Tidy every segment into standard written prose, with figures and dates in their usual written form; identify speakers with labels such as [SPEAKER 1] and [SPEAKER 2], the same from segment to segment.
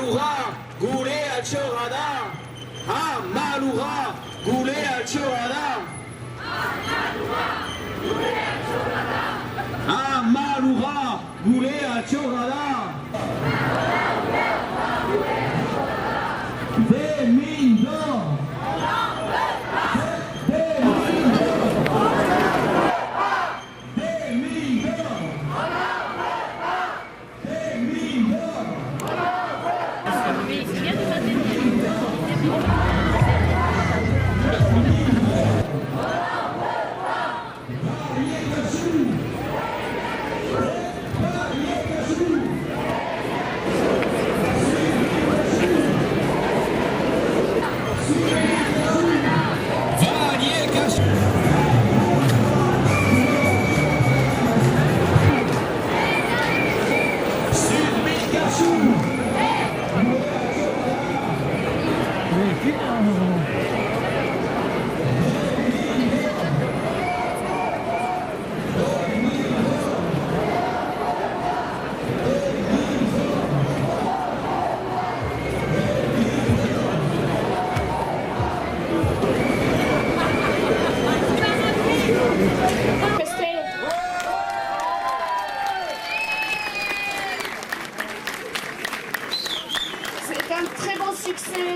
[SPEAKER 1] Amalura, gure altxorra da. Amalura, gure altxorra da. Amalura, gure altxorra da. Demindo!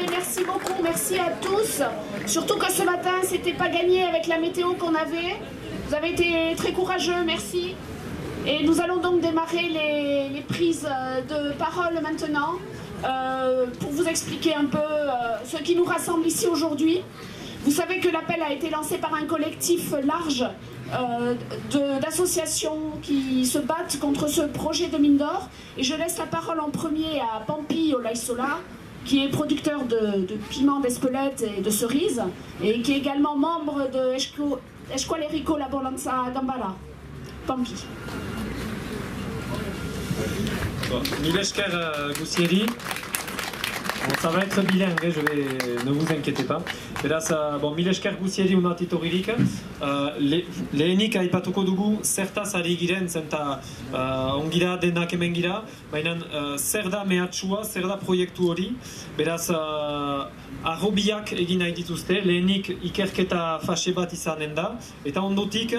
[SPEAKER 2] Merci beaucoup, merci à tous. Surtout que ce matin, c'était pas gagné avec la météo qu'on avait. Vous avez été très courageux, merci. Et nous allons donc démarrer les prises de parole maintenant pour vous expliquer un peu ce qui nous rassemble ici aujourd'hui. Vous savez que l'appel a été lancé par un collectif large d'associations qui se battent contre ce projet de mine d'or. Et je laisse la parole en premier à Pampi Olaizola, qui est producteur de piments d'Espelette et de cerises, et qui est également membre de Eskualeriko Laborantza Ganbara. Pampi.
[SPEAKER 3] Mille esker guzieri. Bon, ça va être bilingue, ne vous inquiétez pas. Beraz, mil esker guzieri unatit horirik. Lehenik aipatuko dugu zertaz ari giren, zenta ongira denak hemen gira, baina zer da mehatxua, zer da proiektu hori. Beraz, arrobiak egin nahi dituzte, lehenik ikerketa fase bat izanen da, eta ondotik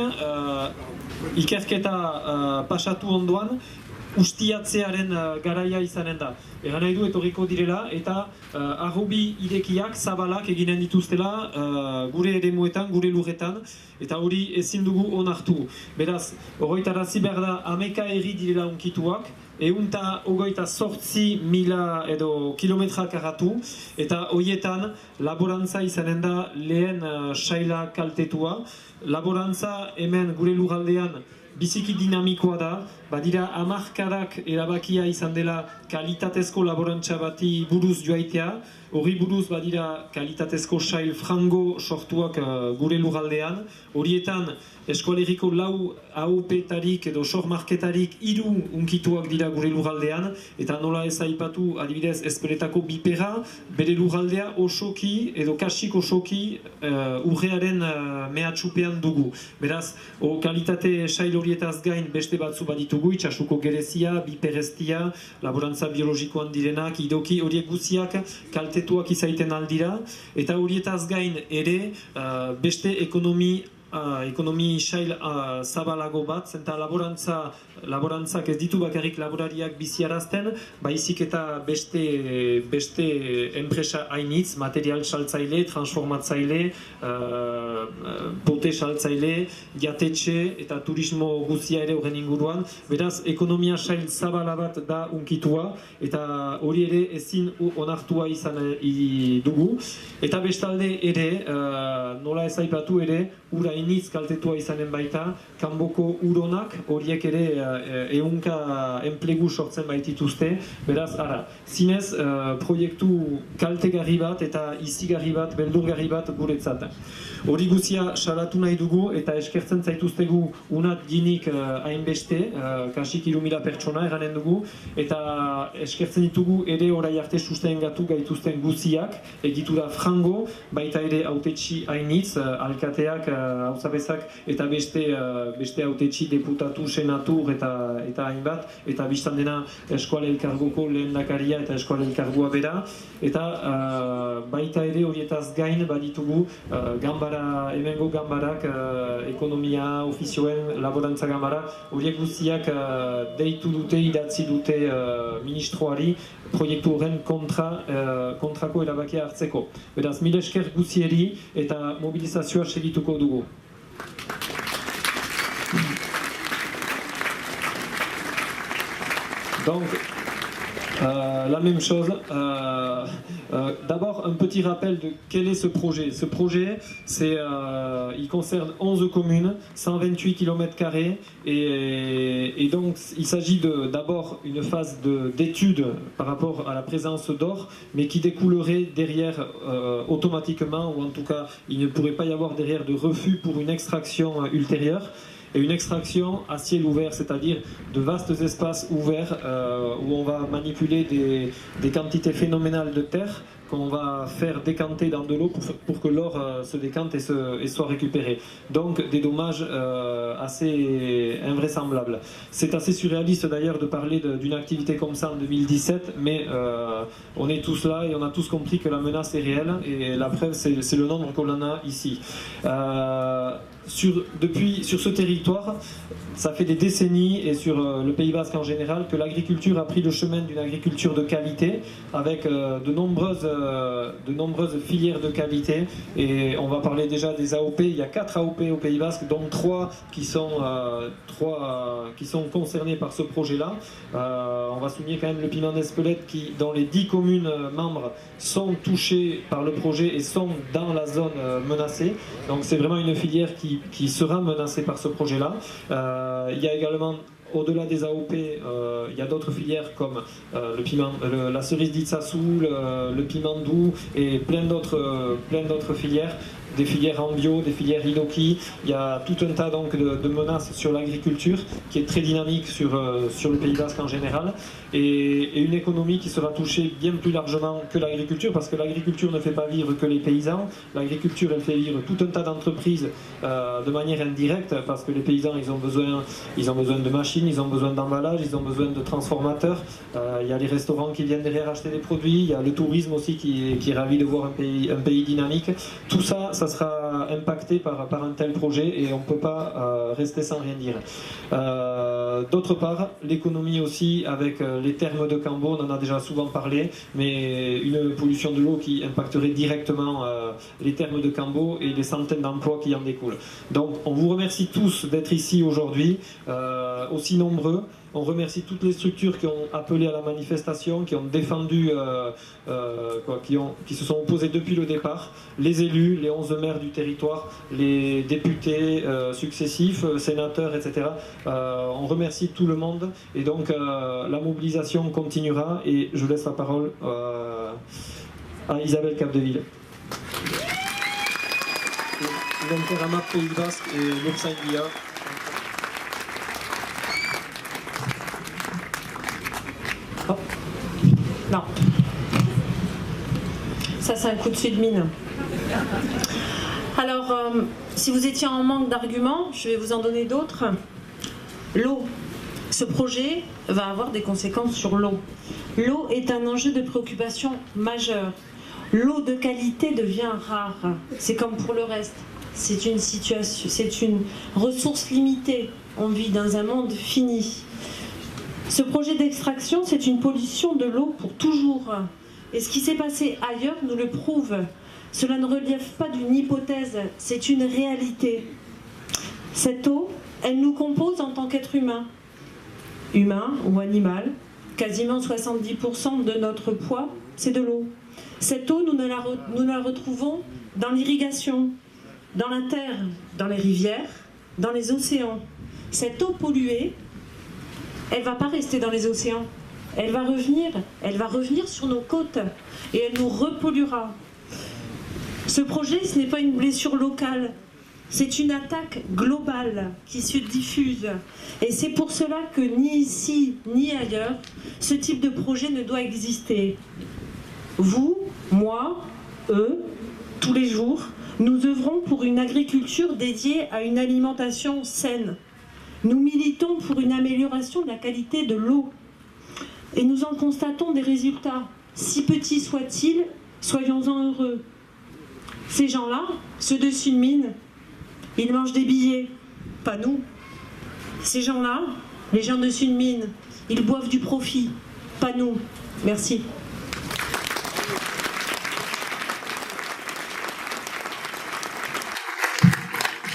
[SPEAKER 3] ikerketa pasatu ondoan, ustiatzearen garaia izanen da. Egan nahi du etorriko direla eta arrobi irekiak, zabalak eginen dituztela gure eremuetan, gure lurretan, eta hori ezin dugu onartu. Beraz, horretarazi behar da 11 herri direla unkituak, 128.000 edo kilometra karratu, eta horietan laborantza izanen da lehen saila kaltetua. Laborantza hemen gure lurraldean biziki dinamikoa da, badira hamarkadak erabakia izan dela kalitatezko laborantza bati buruz joaitea, hori buruz badira kalitatezko sail frango sortuak gure lurraldean, horietan Eskualeriko 4 AOP-tarik edo sormarketarik 3 unkituak dira gure lurraldean, eta nola ez aipatu adibidez Espeletako bipera, bere lurraldea osoki edo kasik osoki urrearen mehatxupean dugu. Beraz, kalitate sail horietaz gain beste batzu baditugu, itxasuko gerezia, biperestia, laborantza biologikoan direnak, idoki, horiek guziak kaltetuak izaiten aldira, eta horietaz gain ere beste ekonomi sail zabalago bat, zenta laborantzak ez ditu bakarrik laborariak biziarazten, baizik eta beste enpresa hainitz, material saltzaile, transformatzaile, pote saltzaile, jatetxe eta turismo guzia ere horren inguruan. Beraz, ekonomia sail zabala bat da unkitua, eta hori ere ezin onartua izan dugu. Eta bestalde ere, nola ez aipatu ere, ura iniz kaltetua izanen baita, kanboko uronak horiek ere ehunka enplegu sortzen baitituzte. Beraz, ara, zinez proiektu kaltegarri bat eta izigarri bat, beldurgarri bat guretzat. Hori guzia salatu nahi dugu eta eskertzen zaituztegu unat ginik hainbeste, kasik 3.000 pertsona eranen dugu, eta eskertzen ditugu ere orai arte sustengatu gaituzten guziak, egitura frango, baita ere autetxi hainitz, alkateak, hauzabezak eta beste hautetsi deputatu, senatur eta hainbat, eta biztan dena Eskola Elkargoko lehendakaria eta Eskola Elkargoa bera, eta baita ere horietaz gain baditugu hemengo gambarak, ekonomia, ofizioen, laborantza gambara, horiek guztiak deitu dute, idatzi dute ministroari proiektu horren kontrako erabakia hartzeko. Beraz, mil esker guztieri eta mobilizazioa segituko dugu. Donc, la même chose. D'abord, un petit rappel de quel est ce projet. Ce projet, il concerne 11 communes, 128 km² et donc il s'agit d'abord une phase d'étude par rapport à la présence d'or, mais qui découlerait derrière automatiquement, ou en tout cas, il ne pourrait pas y avoir derrière de refus pour une extraction ultérieure. Et une extraction à ciel ouvert, c'est-à-dire de vastes espaces ouverts où on va manipuler des quantités phénoménales de terre qu'on va faire décanter dans de l'eau pour que l'or se décante et soit récupéré. Donc des dommages assez invraisemblables. C'est assez surréaliste d'ailleurs de parler d'une activité comme ça en 2017, mais on est tous là et on a tous compris que la menace est réelle, et la preuve c'est le nombre qu'on en a ici. Sur ce territoire, ça fait des décennies, et sur le Pays Basque en général, que l'agriculture a pris le chemin d'une agriculture de qualité, avec de nombreuses filières de qualité. Et on va parler déjà des AOP. Il y a 4 AOP au Pays Basque, dont 3 qui sont concernés par ce projet-là. On va souligner quand même le piment d'Espelette, qui, dans les 10 communes membres, sont touchés par le projet et sont dans la zone menacée. Donc c'est vraiment une filière qui sera menacée par ce projet-là. Il y a également, au-delà des AOP, il y a d'autres filières comme le piment, la cerise d'Itsassou, le piment doux et plein d'autres filières. Des filières en bio, des filières inoki. Il y a tout un tas donc de menaces sur l'agriculture qui est très dynamique sur le Pays Basque en général, et une économie qui sera touchée bien plus largement que l'agriculture, parce que l'agriculture ne fait pas vivre que les paysans. L'agriculture, elle fait vivre tout un tas d'entreprises de manière indirecte, parce que les paysans, ils ont besoin de machines, ils ont besoin d'emballage, ils ont besoin de transformateurs. Il y a les restaurants qui viennent derrière acheter des produits, il y a le tourisme aussi qui est ravi de voir un pays dynamique. Tout ça sera impacté par un tel projet, et on ne peut pas rester sans rien dire. D'autre part, l'économie aussi, avec les thermes de Cambo, on en a déjà souvent parlé, mais une pollution de l'eau qui impacterait directement les thermes de Cambo et les centaines d'emplois qui en découlent. Donc on vous remercie tous d'être ici aujourd'hui, aussi nombreux. On remercie toutes les structures qui ont appelé à la manifestation, qui ont défendu, qui se sont opposées depuis le départ, les élus, les 11 maires du territoire, les députés successifs, sénateurs, etc. On remercie tout le monde, et donc la mobilisation continuera, et je laisse la parole à Isabelle Capdeville. L'Interama Pays Basque et l'Ursaïdia.
[SPEAKER 4] Oh. Non. Ça, c'est un coup de suite de mine. Alors, si vous étiez en manque d'arguments, je vais vous en donner d'autres. L'eau. Ce projet va avoir des conséquences sur l'eau. L'eau est un enjeu de préoccupation majeur. L'eau de qualité devient rare. C'est comme pour le reste. C'est une ressource limitée. On vit dans un monde fini. Ce projet d'extraction, c'est une pollution de l'eau pour toujours. Et ce qui s'est passé ailleurs nous le prouve. Cela ne relève pas d'une hypothèse, c'est une réalité. Cette eau, elle nous compose en tant qu'être humain. Humain ou animal, quasiment 70% de notre poids, c'est de l'eau. Cette eau, nous la retrouvons dans l'irrigation, dans la terre, dans les rivières, dans les océans. Cette eau polluée, elle ne va pas rester dans les océans. Elle va revenir sur nos côtes et elle nous repolluera. Ce projet, ce n'est pas une blessure locale, c'est une attaque globale qui se diffuse. Et c'est pour cela que ni ici, ni ailleurs, ce type de projet ne doit exister. Vous, moi, eux, tous les jours, Nous œuvrons pour une agriculture dédiée à une alimentation saine. Nous militons pour une amélioration de la qualité de l'eau. Et nous en constatons des résultats. Si petits soient-ils, soyons-en heureux. Ces gens-là, ceux de Sunmin, ils mangent des billets, pas nous. Ces gens-là, les gens de Sunmin, ils boivent du profit, pas nous. Merci.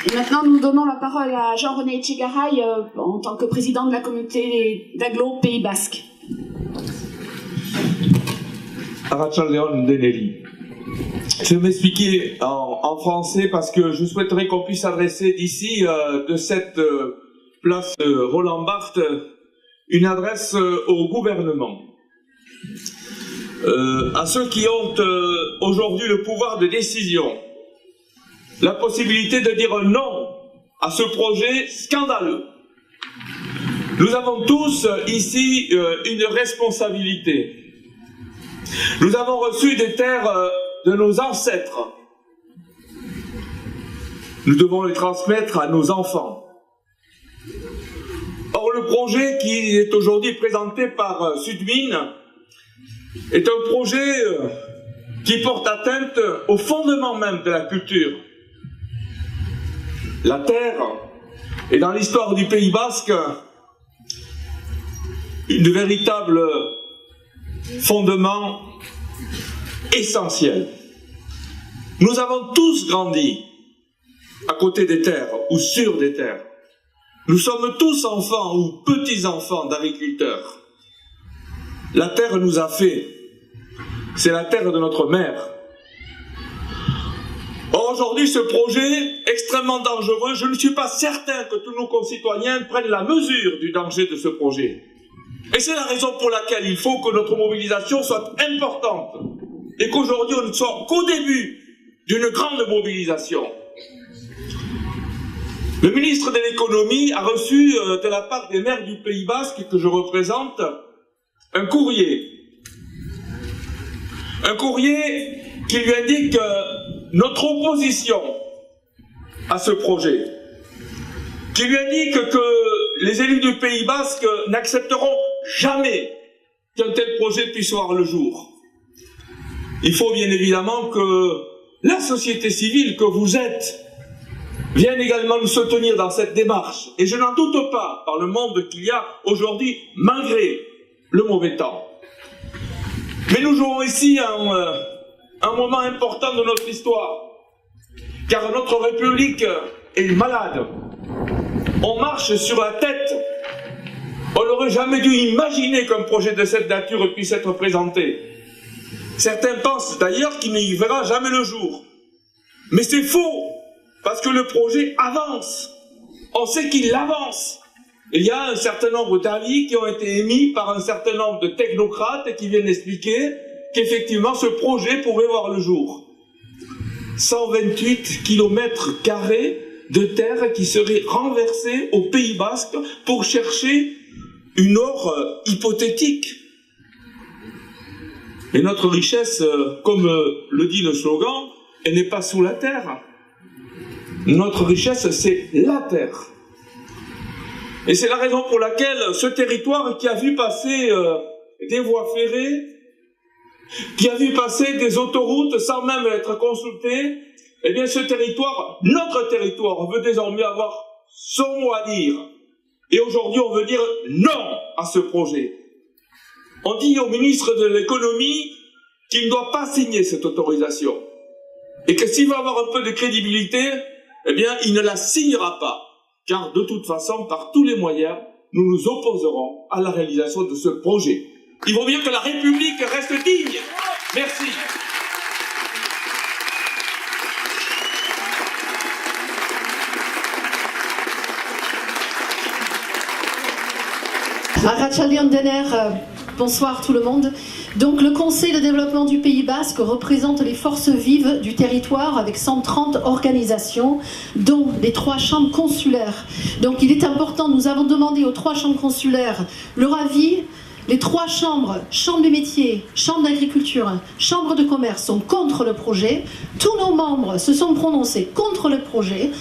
[SPEAKER 2] Et maintenant, nous donnons la parole à Jean-René Etchegaray en tant que président de la communauté d'Aglo Pays Basque.
[SPEAKER 5] Arratsaldeon Deneli. Je vais m'expliquer en français parce que je souhaiterais qu'on puisse adresser d'ici de cette place Roland Barthes une adresse au gouvernement. À ceux qui ont aujourd'hui le pouvoir de décision, la possibilité de dire non à ce projet scandaleux. Nous avons tous ici une responsabilité. Nous avons reçu des terres de nos ancêtres. Nous devons les transmettre à nos enfants. Or, le projet qui est aujourd'hui présenté par Sunmin est un projet qui porte atteinte au fondement même de la culture. La terre est dans l'histoire du Pays Basque une véritable fondement essentiel. Nous avons tous grandi à côté des terres ou sur des terres. Nous sommes tous enfants ou petits-enfants d'agriculteurs. La terre nous a fait. C'est la terre de notre mère. Or, aujourd'hui, ce projet extrêmement dangereux, je ne suis pas certain que tous nos concitoyens prennent la mesure du danger de ce projet. Et c'est la raison pour laquelle il faut que notre mobilisation soit importante et qu'aujourd'hui on ne soit qu'au début d'une grande mobilisation. Le ministre de l'économie a reçu de la part des maires du Pays Basque que je représente un courrier. Un courrier qui lui indique notre opposition à ce projet, qui lui indique que les élus du Pays Basque n'accepteront jamais qu'un tel projet puisse voir le jour. Il faut bien évidemment que la société civile que vous êtes vienne également nous soutenir dans cette démarche. Et je n'en doute pas, par le monde qu'il y a aujourd'hui, malgré le mauvais temps. Mais nous jouons ici un moment important de notre histoire, car notre République est malade. On marche sur la tête. On n'aurait jamais dû imaginer qu'un projet de cette nature puisse être présenté. Certains pensent d'ailleurs qu'il n'y verra jamais le jour. Mais c'est faux, parce que le projet avance. On sait qu'il avance. Il y a un certain nombre d'avis qui ont été émis par un certain nombre de technocrates qui viennent expliquer qu'effectivement ce projet pourrait voir le jour. 128 km² de terre qui seraient renversées au Pays Basque pour chercher une or hypothétique. Et notre richesse, comme le dit le slogan, elle n'est pas sous la terre. Notre richesse, c'est la terre. Et c'est la raison pour laquelle ce territoire qui a vu passer des voies ferrées, qui a vu passer des autoroutes sans même être consulté, eh bien ce territoire, notre territoire, veut désormais avoir son mot à dire. Et aujourd'hui, on veut dire non à ce projet. On dit au ministre de l'économie qu'il ne doit pas signer cette autorisation. Et que s'il veut avoir un peu de crédibilité, eh bien, il ne la signera pas. Car de toute façon, par tous les moyens, nous nous opposerons à la réalisation de ce projet. Il vaut mieux que la République reste digne. Merci.
[SPEAKER 6] Arratsaldeon Denner, bonsoir tout le monde. Donc le Conseil de développement du Pays Basque représente les forces vives du territoire avec 130 organisations, dont les 3 chambres consulaires. Donc il est important, nous avons demandé aux 3 chambres consulaires leur avis, les 3 chambres, chambre des métiers, chambre d'agriculture, chambre de commerce, sont contre le projet. Tous nos membres se sont prononcés contre le projet.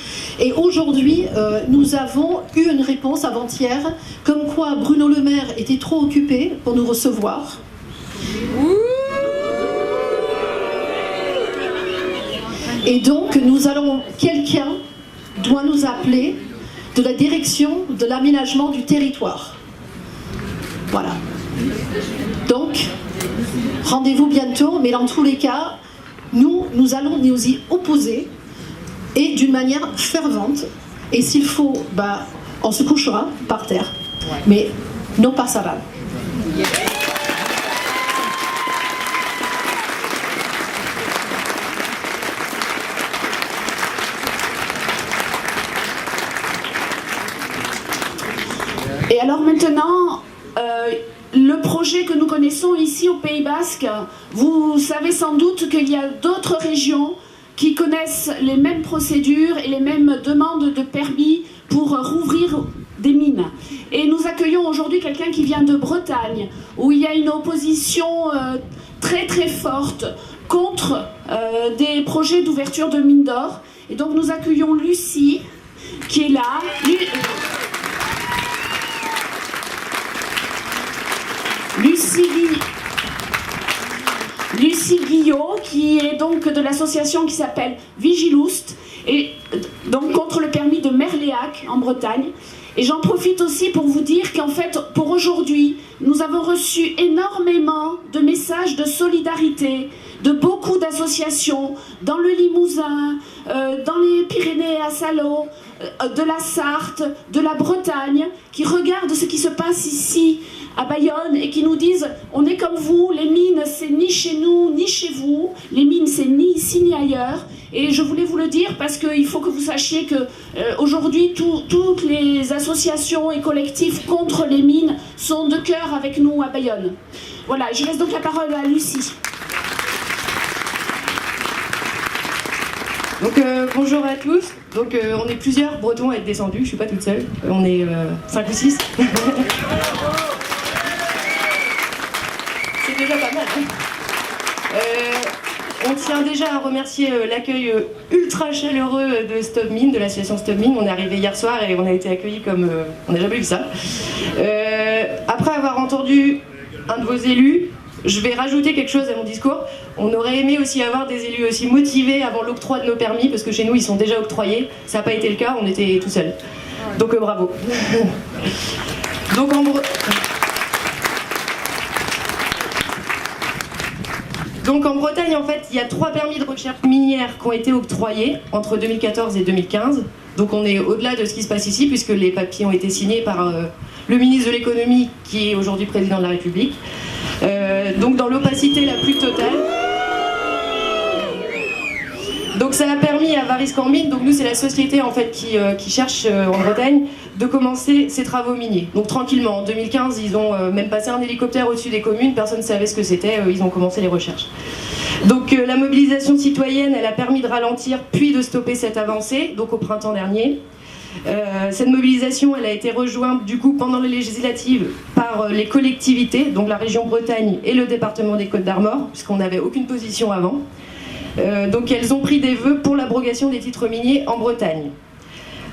[SPEAKER 6] Et aujourd'hui, nous avons eu une réponse avant-hier, comme quoi Bruno Le Maire était trop occupé pour nous recevoir. Et donc, quelqu'un doit nous appeler de la direction de l'aménagement du territoire. Voilà. Donc, rendez-vous bientôt, mais dans tous les cas, nous allons nous y opposer, et d'une manière fervente. Et s'il faut, on se couchera par terre. Mais non pasarán.
[SPEAKER 2] Et alors maintenant, le projet que nous connaissons ici au Pays Basque, vous savez sans doute qu'il y a d'autres régions qui connaissent les mêmes procédures et les mêmes demandes de permis pour rouvrir des mines. Et nous accueillons aujourd'hui quelqu'un qui vient de Bretagne, où il y a une opposition très très forte contre des projets d'ouverture de mines d'or. Et donc nous accueillons Lucie, qui est là. Lucie Guillot, qui est donc de l'association qui s'appelle Vigilust, et donc contre le permis de Merléac en Bretagne. Et j'en profite aussi pour vous dire qu'en fait, pour aujourd'hui, nous avons reçu énormément de messages de solidarité de beaucoup d'associations dans le Limousin, dans les Pyrénées à Salon, de la Sarthe, de la Bretagne, qui regardent ce qui se passe ici à Bayonne et qui nous disent « on est comme vous, les mines c'est ni chez nous ni chez vous, les mines c'est ni ici ni ailleurs ». Et je voulais vous le dire parce qu'il faut que vous sachiez que aujourd'hui toutes les associations et collectifs contre les mines sont de cœur avec nous à Bayonne. Voilà, je laisse donc la parole à Lucie.
[SPEAKER 7] Donc bonjour à tous, donc on est plusieurs Bretons à être descendus, je suis pas toute seule, on est 5 ou 6. C'est déjà pas mal. On tient déjà à remercier l'accueil ultra chaleureux de Stop Mine, de l'association Stop Mine. On est arrivé hier soir et on a été accueillis comme on n'a jamais vu ça. Après avoir entendu un de vos élus, je vais rajouter quelque chose à mon discours. On aurait aimé aussi avoir des élus aussi motivés avant l'octroi de nos permis, parce que chez nous ils sont déjà octroyés. Ça n'a pas été le cas, on était tout seuls. Donc bravo. Donc en Bretagne, en fait, il y a 3 permis de recherche minière qui ont été octroyés entre 2014 et 2015. Donc on est au-delà de ce qui se passe ici, puisque les papiers ont été signés par le ministre de l'économie, qui est aujourd'hui président de la République. Donc dans l'opacité la plus totale. Donc ça a permis à Variscan Mines, donc nous c'est la société en fait qui cherche en Bretagne, de commencer ses travaux miniers. Donc tranquillement, en 2015 ils ont même passé un hélicoptère au-dessus des communes, personne ne savait ce que c'était, ils ont commencé les recherches. Donc la mobilisation citoyenne, elle a permis de ralentir puis de stopper cette avancée, donc au printemps dernier. Cette mobilisation, elle a été rejointe du coup pendant les législatives par les collectivités, donc la région Bretagne et le département des Côtes-d'Armor, puisqu'on n'avait aucune position avant. Donc elles ont pris des vœux pour l'abrogation des titres miniers en Bretagne.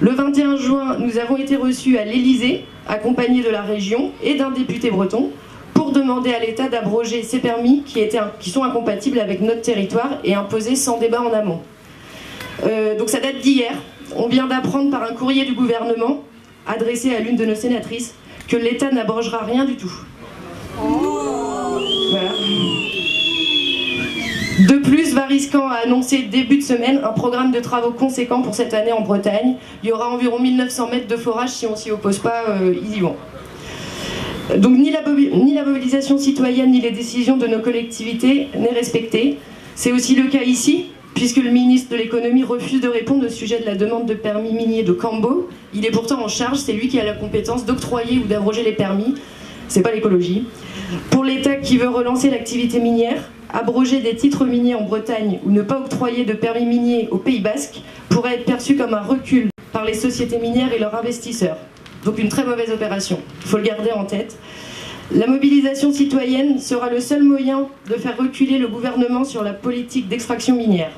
[SPEAKER 7] Le 21 juin, nous avons été reçus à l'Élysée, accompagnés de la région et d'un député breton, pour demander à l'État d'abroger ces permis qui sont incompatibles avec notre territoire et imposés sans débat en amont. Donc ça date d'hier. On vient d'apprendre par un courrier du gouvernement, adressé à l'une de nos sénatrices, que l'État n'abrogera rien du tout. Voilà. De plus, Variscan a annoncé début de semaine un programme de travaux conséquent pour cette année en Bretagne. Il y aura environ 1900 mètres de forage, si on ne s'y oppose pas, ils y vont. Donc ni la mobilisation citoyenne ni les décisions de nos collectivités n'est respectée. C'est aussi le cas ici, puisque le ministre de l'économie refuse de répondre au sujet de la demande de permis minier de Cambo. Il est pourtant en charge, c'est lui qui a la compétence d'octroyer ou d'abroger les permis. C'est pas l'écologie. Pour l'État qui veut relancer l'activité minière, abroger des titres miniers en Bretagne ou ne pas octroyer de permis minier au Pays Basque pourrait être perçu comme un recul par les sociétés minières et leurs investisseurs. Donc une très mauvaise opération, il faut le garder en tête. La mobilisation citoyenne sera le seul moyen de faire reculer le gouvernement sur la politique d'extraction minière.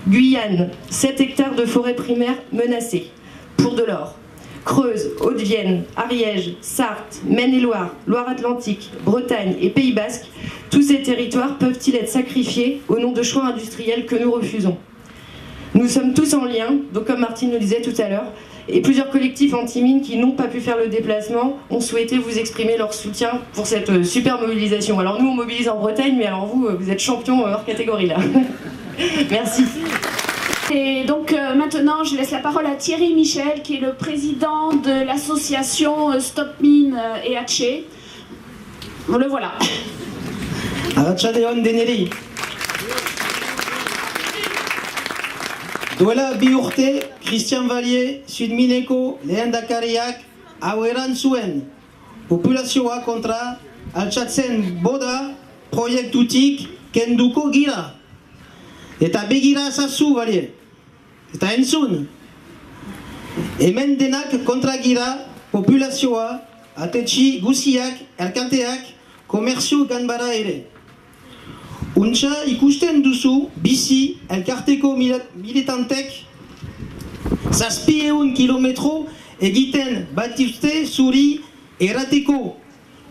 [SPEAKER 7] Guyane, 7 hectares de forêt primaire menacés pour de l'or. Creuse, Haute-Vienne, Ariège, Sarthe, Maine-et-Loire, Loire-Atlantique, Bretagne et Pays Basque, tous ces territoires peuvent-ils être sacrifiés au nom de choix industriels que nous refusons? Nous sommes tous en lien, donc comme Martine le disait tout à l'heure, et plusieurs collectifs anti-mines qui n'ont pas pu faire le déplacement ont souhaité vous exprimer leur soutien pour cette super mobilisation. Alors nous on mobilise en Bretagne, mais alors vous êtes champion hors catégorie là. Merci.
[SPEAKER 2] Et donc maintenant, je laisse la parole à Thierry Michel, qui est le président de l'association Stop Mine et Hatché. Le voilà.
[SPEAKER 8] Arratsaldeon deneri. Duela bi urte, Christian Vallier, Sudmineko, lehendakariak, hau eran zuen. Populazioa kontra, altxatzen boda, proiektutik kenduko gira. Eta begira ezazu, Vallier. Eta entzun. Hemen denak kontra gira, populazioa, atetxi guziak, elkarteak, komerzio ganbara ere. Untxa ikusten duzu, bizi, elkarteko militantek, 700 kilometro egiten batizte zuri errateko.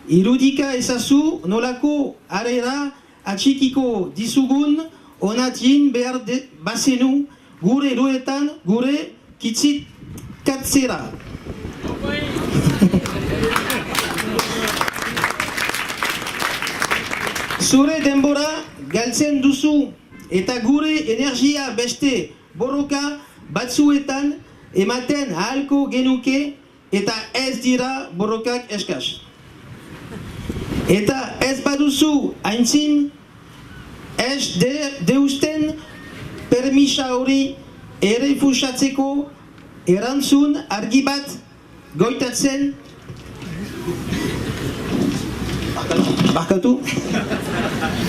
[SPEAKER 8] Irudika ezazu nolako arera atxikiko dizugun, onatien behar bazenu gure eroetan gure kitzit katzera. Zure denbora galtzen duzu eta gure energia beste borroka batzuetan ematen ahalko genuke eta ez dira borrokak eskas. Eta ez baduzu aintzin ez deusten permisa hori errefusatzeko erantzun argi bat goitatzen barkatu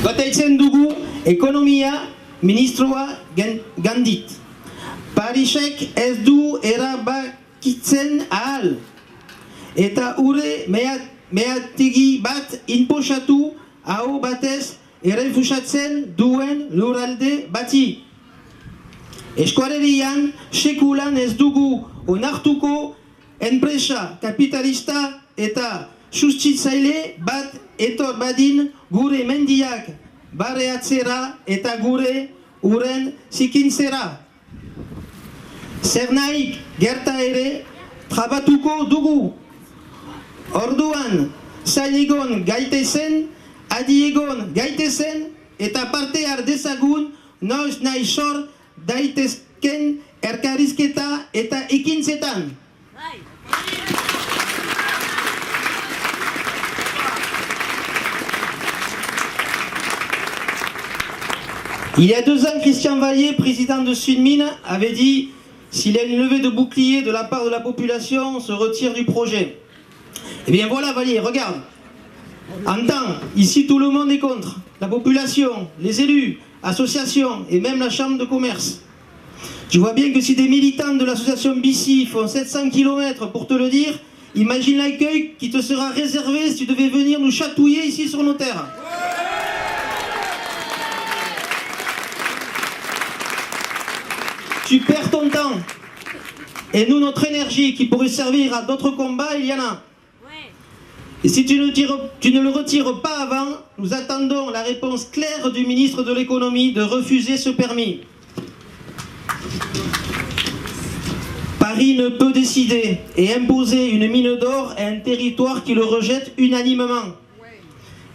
[SPEAKER 8] gotaitzen dugu ekonomia ministroa gandit. Parisek ez du erabakitzen ahal eta ure mehategi bat inposatu hau batez errefusatzen duen lurralde bati. Eskualerian sekulan ez dugu onartuko enpresa kapitalista eta sustitzaile bat etor badin gure mendiak barreatzera eta gure uren zikintzera. Zer nahik gerta ere trabatuko dugu. Orduan zailegon gaitezen, adiegon gaitezen eta parte ardezagun noiz nahi sor daitezken erkarizketa eta ekintzetan. Il y a 2 ans, Christian Vallier, président de Sudmine, avait dit « S'il y a une levée de bouclier de la part de la population, on se retire du projet. » Eh bien voilà Vallier, regarde. Entends, ici tout le monde est contre. La population, les élus, associations et même la chambre de commerce. Tu vois bien que si des militants de l'association BC font 700 km pour te le dire, imagine l'accueil qui te sera réservé si tu devais venir nous chatouiller ici sur nos terres. Tu perds ton temps. Et nous, notre énergie qui pourrait servir à d'autres combats, il y en a. Et si tu ne le retires pas avant, nous attendons la réponse claire du ministre de l'économie de refuser ce permis. Paris ne peut décider et imposer une mine d'or à un territoire qui le rejette unanimement.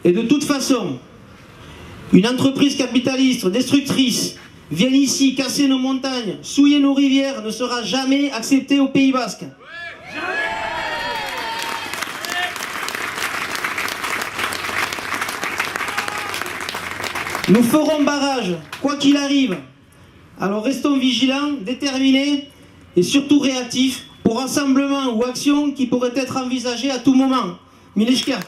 [SPEAKER 8] Et de toute façon, une entreprise capitaliste destructrice vienne ici casser nos montagnes, souiller nos rivières, ne sera jamais acceptée au Pays Basque. Nous ferons barrage, quoi qu'il arrive. Alors restons vigilants, déterminés et surtout réactifs pour rassemblement ou action qui pourraient être envisagées à tout moment. Mileshka.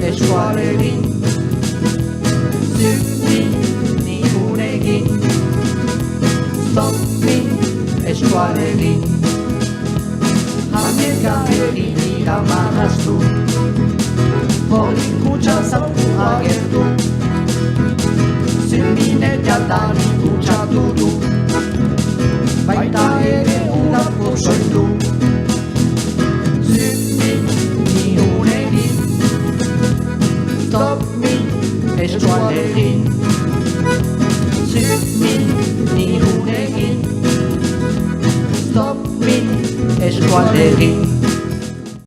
[SPEAKER 9] Eskualerin, zutzi, ni gurekin. estualegin Hamieka egin dira marraztu Hori kutsa zauku agertu Zinmine jatari kutsatu du Baita ere ura pozoitu Zinmin niuregin Stop me estualegin Zinmin niuregin Stop me eskualdegin